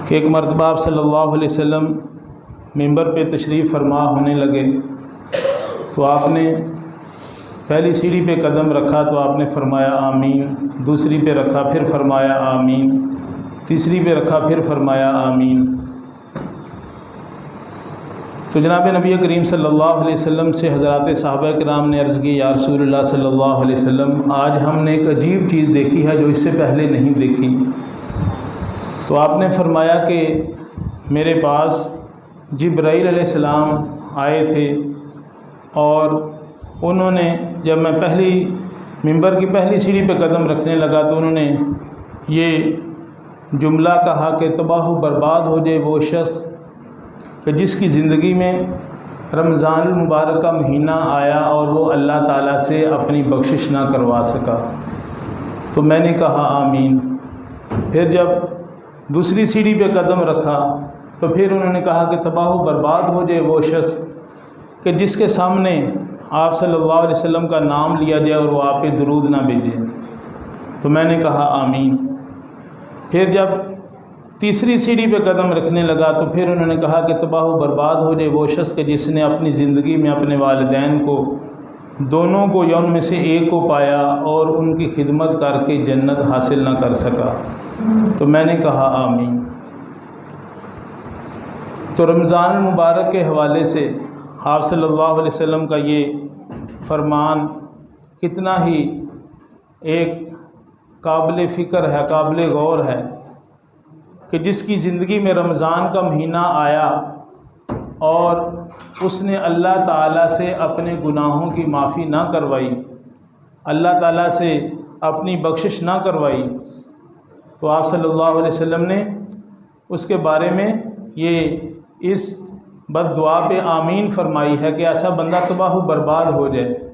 کہ ایک مرتبہ آپ صلی اللہ علیہ وسلم ممبر پہ تشریف فرما ہونے لگے تو آپ نے پہلی سیڑھی پہ قدم رکھا تو آپ نے فرمایا آمین، دوسری پہ رکھا پھر فرمایا آمین، تیسری پہ رکھا پھر فرمایا آمین۔ تو جناب نبی کریم صلی اللہ علیہ وسلم سے حضرات صحابہ کرام نے عرض کی، یا رسول اللہ صلی اللہ علیہ وسلم، آج ہم نے ایک عجیب چیز دیکھی ہے جو اس سے پہلے نہیں دیکھی۔ تو آپ نے فرمایا کہ میرے پاس جبرائیل علیہ السلام آئے تھے اور انہوں نے جب میں ممبر کی پہلی سیڑھی پہ قدم رکھنے لگا تو انہوں نے یہ جملہ کہا کہ تباہ و برباد ہو جائے وہ شخص کہ جس کی زندگی میں رمضان المبارک کا مہینہ آیا اور وہ اللہ تعالیٰ سے اپنی بخشش نہ کروا سکا۔ تو میں نے کہا آمین۔ پھر جب دوسری سیڑھی پہ قدم رکھا تو پھر انہوں نے کہا کہ تباہ و برباد ہو جائے وہ شخص کہ جس کے سامنے آپ صلی اللہ علیہ وسلم کا نام لیا جائے اور وہ آپ پہ درود نہ بھیجے۔ تو میں نے کہا آمین۔ پھر جب تیسری سیڑھی پہ قدم رکھنے لگا تو پھر انہوں نے کہا کہ تباہ و برباد ہو جائے وہ شخص کہ جس نے اپنی زندگی میں اپنے والدین کو دونوں کو یا ان میں سے ایک کو پایا اور ان کی خدمت کر کے جنت حاصل نہ کر سکا۔ تو میں نے کہا آمین۔ تو رمضان المبارک کے حوالے سے آپ صلی اللہ علیہ وسلم کا یہ فرمان کتنا ہی ایک قابل فکر ہے، قابل غور ہے کہ جس کی زندگی میں رمضان کا مہینہ آیا اور اس نے اللہ تعالیٰ سے اپنے گناہوں کی معافی نہ کروائی، اللہ تعالیٰ سے اپنی بخشش نہ کروائی، تو آپ صلی اللہ علیہ وسلم نے اس کے بارے میں یہ اس بد دعا پہ آمین فرمائی ہے کہ ایسا بندہ تباہ و برباد ہو جائے۔